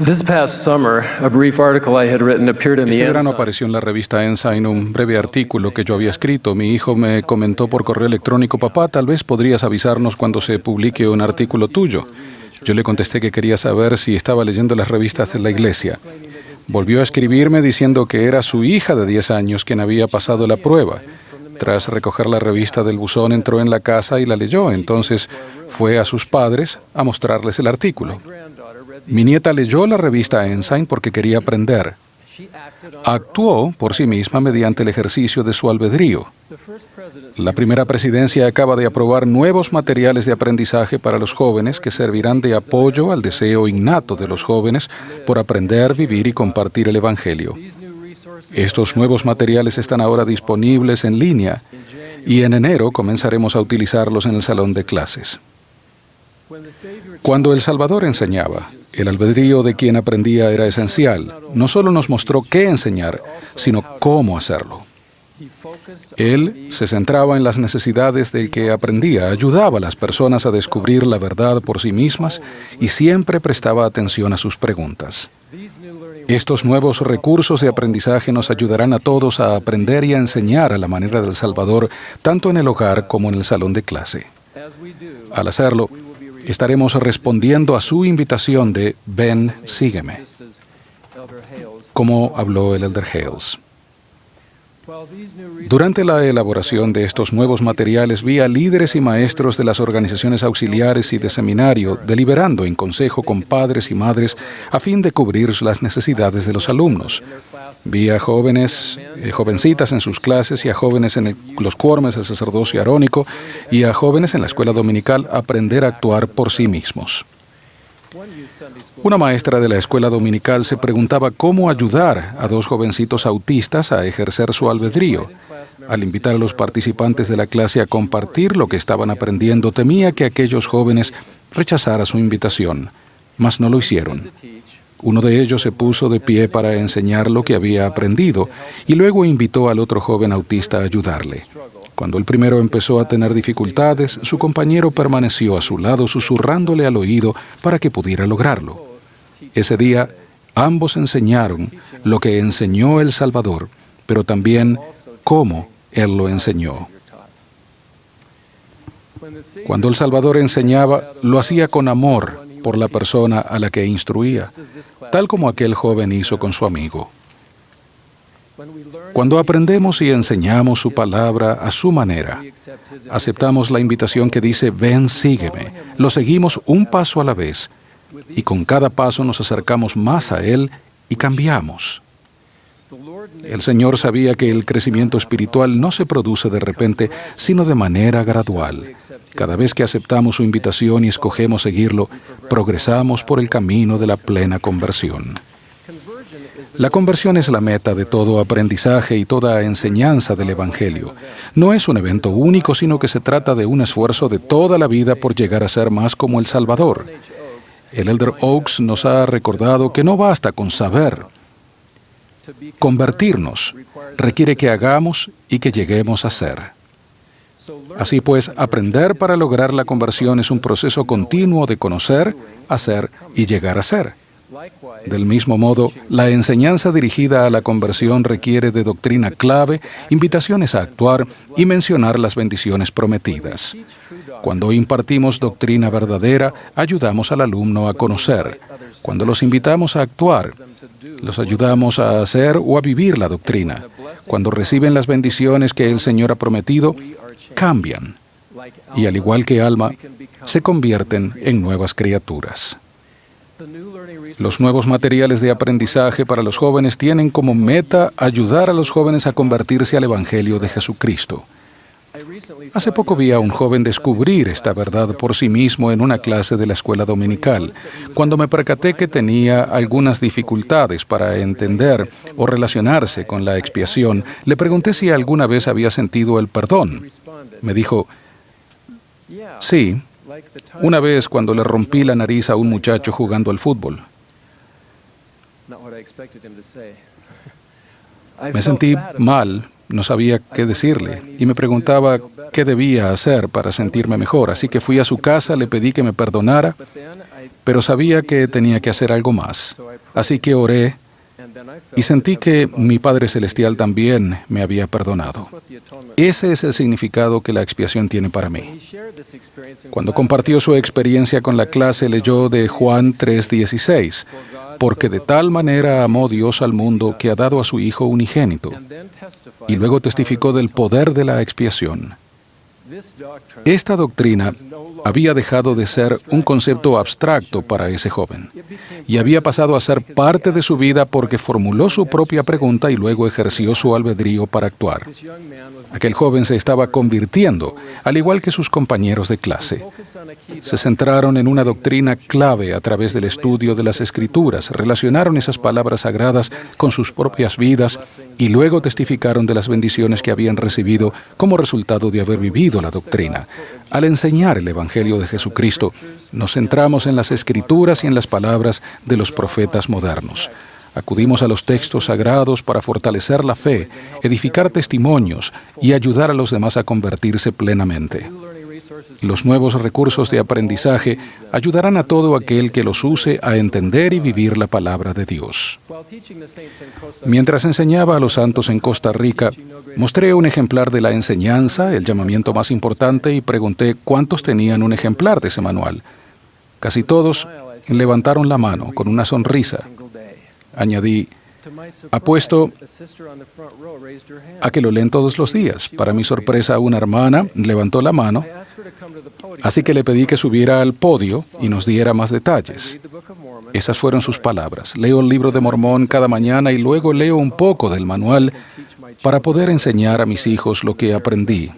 This past summer, a brief article I had written appeared in the Este verano Ensign. apareció en la revista Ensign un breve artículo que yo había escrito. Mi hijo me comentó por correo electrónico: papá, tal vez podrías avisarnos cuando se publique un artículo tuyo. Yo le contesté que quería saber si estaba leyendo las revistas de la iglesia. Volvió a escribirme diciendo que era su hija de 10 años quien había pasado la prueba. Tras recoger la revista del buzón, entró en la casa y la leyó. Entonces fue a sus padres a mostrarles el artículo. Mi nieta leyó la revista Ensign porque quería aprender. Actuó por sí misma mediante el ejercicio de su albedrío. La primera presidencia acaba de aprobar nuevos materiales de aprendizaje para los jóvenes que servirán de apoyo al deseo innato de los jóvenes por aprender, vivir y compartir el Evangelio. Estos nuevos materiales están ahora disponibles en línea y en enero comenzaremos a utilizarlos en el salón de clases. Cuando el Salvador enseñaba, el albedrío de quien aprendía era esencial. No solo nos mostró qué enseñar, sino cómo hacerlo. Él se centraba en las necesidades del que aprendía, ayudaba a las personas a descubrir la verdad por sí mismas y siempre prestaba atención a sus preguntas. Estos nuevos recursos de aprendizaje nos ayudarán a todos a aprender y a enseñar a la manera del Salvador, tanto en el hogar como en el salón de clase. Al hacerlo, estaremos respondiendo a su invitación de «Ven, sígueme», como habló el Elder Hales. Durante la elaboración de estos nuevos materiales, vi a líderes y maestros de las organizaciones auxiliares y de seminario deliberando en consejo con padres y madres a fin de cubrir las necesidades de los alumnos. Vi a jóvenes, jovencitas en sus clases y a jóvenes en los quórums del sacerdocio arónico y a jóvenes en la escuela dominical aprender a actuar por sí mismos. Una maestra de la escuela dominical se preguntaba cómo ayudar a dos jovencitos autistas a ejercer su albedrío. Al invitar a los participantes de la clase a compartir lo que estaban aprendiendo, temía que aquellos jóvenes rechazaran su invitación, mas no lo hicieron. Uno de ellos se puso de pie para enseñar lo que había aprendido y luego invitó al otro joven autista a ayudarle. Cuando el primero empezó a tener dificultades, su compañero permaneció a su lado susurrándole al oído para que pudiera lograrlo. Ese día, ambos enseñaron lo que enseñó el Salvador, pero también cómo Él lo enseñó. Cuando el Salvador enseñaba, lo hacía con amor por la persona a la que instruía, tal como aquel joven hizo con su amigo. Cuando aprendemos y enseñamos su palabra a su manera, aceptamos la invitación que dice, «Ven, sígueme». Lo seguimos un paso a la vez, y con cada paso nos acercamos más a Él y cambiamos. El Señor sabía que el crecimiento espiritual no se produce de repente, sino de manera gradual. Cada vez que aceptamos su invitación y escogemos seguirlo, progresamos por el camino de la plena conversión. La conversión es la meta de todo aprendizaje y toda enseñanza del Evangelio. No es un evento único, sino que se trata de un esfuerzo de toda la vida por llegar a ser más como el Salvador. El Elder Oaks nos ha recordado que no basta con saber. Convertirnos requiere que hagamos y que lleguemos a ser. Así pues, aprender para lograr la conversión es un proceso continuo de conocer, hacer y llegar a ser. Del mismo modo, la enseñanza dirigida a la conversión requiere de doctrina clave, invitaciones a actuar y mencionar las bendiciones prometidas. Cuando impartimos doctrina verdadera, ayudamos al alumno a conocer. Cuando los invitamos a actuar, los ayudamos a hacer o a vivir la doctrina. Cuando reciben las bendiciones que el Señor ha prometido, cambian. Y al igual que Alma, se convierten en nuevas criaturas. Los nuevos materiales de aprendizaje para los jóvenes tienen como meta ayudar a los jóvenes a convertirse al Evangelio de Jesucristo. Hace poco vi a un joven descubrir esta verdad por sí mismo en una clase de la escuela dominical. Cuando me percaté que tenía algunas dificultades para entender o relacionarse con la expiación, le pregunté si alguna vez había sentido el perdón. Me dijo, «Sí, una vez cuando le rompí la nariz a un muchacho jugando al fútbol». Me sentí mal, no sabía qué decirle, y me preguntaba qué debía hacer para sentirme mejor. Así que fui a su casa, le pedí que me perdonara, pero sabía que tenía que hacer algo más. Así que oré y sentí que mi Padre Celestial también me había perdonado. Ese es el significado que la expiación tiene para mí. Cuando compartió su experiencia con la clase, leyó de Juan 3:16, porque de tal manera amó Dios al mundo que ha dado a su Hijo unigénito, y luego testificó del poder de la expiación. Esta doctrina había dejado de ser un concepto abstracto para ese joven y había pasado a ser parte de su vida porque formuló su propia pregunta y luego ejerció su albedrío para actuar. Aquel joven se estaba convirtiendo, al igual que sus compañeros de clase. Se centraron en una doctrina clave a través del estudio de las Escrituras, relacionaron esas palabras sagradas con sus propias vidas y luego testificaron de las bendiciones que habían recibido como resultado de haber vivido la doctrina. Al enseñar el Evangelio de Jesucristo, nos centramos en las Escrituras y en las palabras de los profetas modernos. Acudimos a los textos sagrados para fortalecer la fe, edificar testimonios y ayudar a los demás a convertirse plenamente. Los nuevos recursos de aprendizaje ayudarán a todo aquel que los use a entender y vivir la palabra de Dios. Mientras enseñaba a los santos en Costa Rica, mostré un ejemplar de la enseñanza, el llamamiento más importante, y pregunté cuántos tenían un ejemplar de ese manual. Casi todos levantaron la mano con una sonrisa. Añadí, apuesto a que lo leen todos los días. Para mi sorpresa, una hermana levantó la mano, así que le pedí que subiera al podio y nos diera más detalles. Esas fueron sus palabras. Leo el libro de Mormón cada mañana y luego leo un poco del manual para poder enseñar a mis hijos lo que aprendí.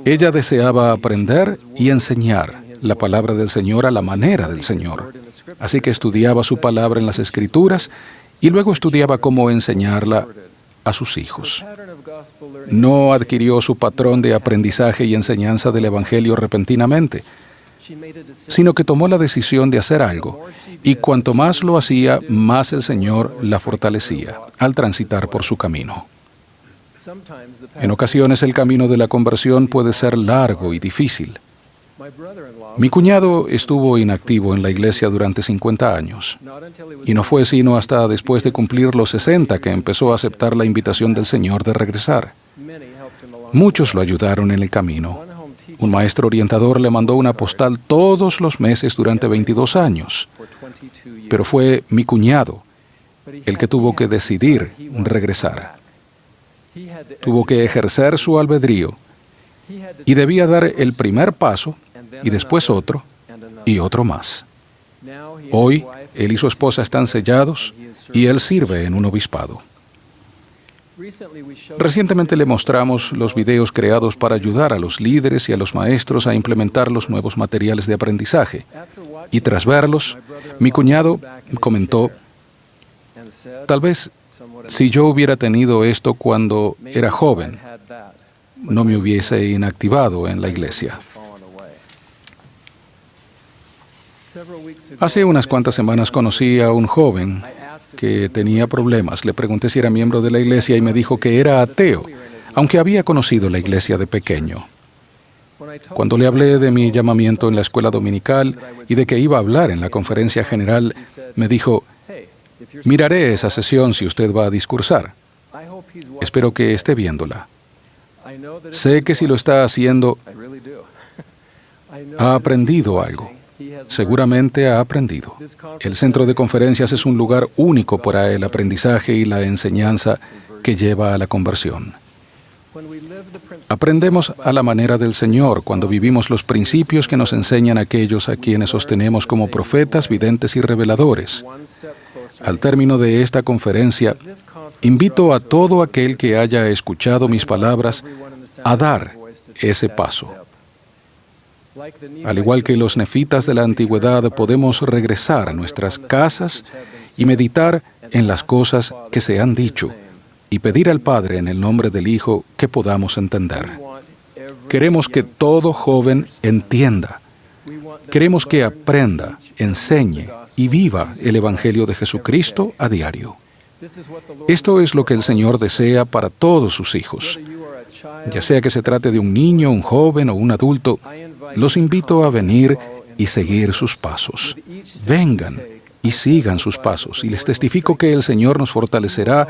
Ella deseaba aprender y enseñar la palabra del Señor a la manera del Señor. Así que estudiaba su palabra en las Escrituras y luego estudiaba cómo enseñarla a sus hijos. No adquirió su patrón de aprendizaje y enseñanza del Evangelio repentinamente, sino que tomó la decisión de hacer algo, y cuanto más lo hacía, más el Señor la fortalecía al transitar por su camino. En ocasiones el camino de la conversión puede ser largo y difícil. Mi cuñado estuvo inactivo en la iglesia durante 50 años, y no fue sino hasta después de cumplir los 60 que empezó a aceptar la invitación del Señor de regresar. Muchos lo ayudaron en el camino. Un maestro orientador le mandó una postal todos los meses durante 22 años, pero fue mi cuñado el que tuvo que decidir regresar. Tuvo que ejercer su albedrío y debía dar el primer paso y después otro y otro más. Hoy, él y su esposa están sellados y él sirve en un obispado. Recientemente le mostramos los videos creados para ayudar a los líderes y a los maestros a implementar los nuevos materiales de aprendizaje. Y tras verlos, mi cuñado comentó, tal vez si yo hubiera tenido esto cuando era joven, no me hubiese inactivado en la iglesia. Hace unas cuantas semanas conocí a un joven que tenía problemas. Le pregunté si era miembro de la iglesia y me dijo que era ateo, aunque había conocido la iglesia de pequeño. Cuando le hablé de mi llamamiento en la escuela dominical y de que iba a hablar en la conferencia general, me dijo, miraré esa sesión si usted va a discursar. Espero que esté viéndola. Sé que si lo está haciendo, ha aprendido algo. Seguramente ha aprendido. El centro de conferencias es un lugar único para el aprendizaje y la enseñanza que lleva a la conversión. Aprendemos a la manera del Señor cuando vivimos los principios que nos enseñan aquellos a quienes sostenemos como profetas, videntes y reveladores. Al término de esta conferencia, invito a todo aquel que haya escuchado mis palabras a dar ese paso. Al igual que los nefitas de la antigüedad, podemos regresar a nuestras casas y meditar en las cosas que se han dicho y pedir al Padre en el nombre del Hijo que podamos entender. Queremos que todo joven entienda. Queremos que aprenda, enseñe y viva el Evangelio de Jesucristo a diario. Esto es lo que el Señor desea para todos sus hijos. Ya sea que se trate de un niño, un joven o un adulto, los invito a venir y seguir sus pasos. Vengan y sigan sus pasos, y les testifico que el Señor nos fortalecerá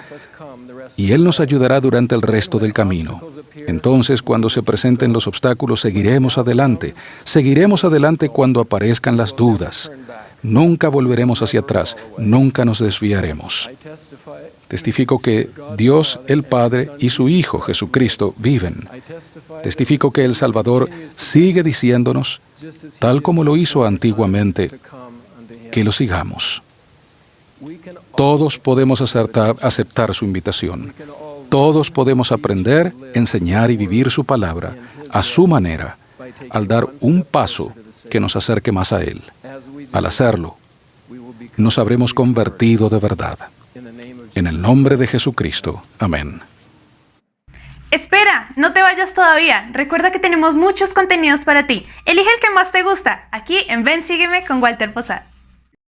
y Él nos ayudará durante el resto del camino. Entonces, cuando se presenten los obstáculos, seguiremos adelante. Seguiremos adelante cuando aparezcan las dudas. Nunca volveremos hacia atrás, nunca nos desviaremos. Testifico que Dios, el Padre y su Hijo Jesucristo viven. Testifico que el Salvador sigue diciéndonos, tal como lo hizo antiguamente, que lo sigamos. Todos podemos aceptar su invitación. Todos podemos aprender, enseñar y vivir su palabra a su manera, al dar un paso que nos acerque más a Él. Al hacerlo, nos habremos convertido de verdad. En el nombre de Jesucristo. Amén. Espera, no te vayas todavía. Recuerda que tenemos muchos contenidos para ti. Elige el que más te gusta, aquí en Ven, Sígueme con Walter Posada.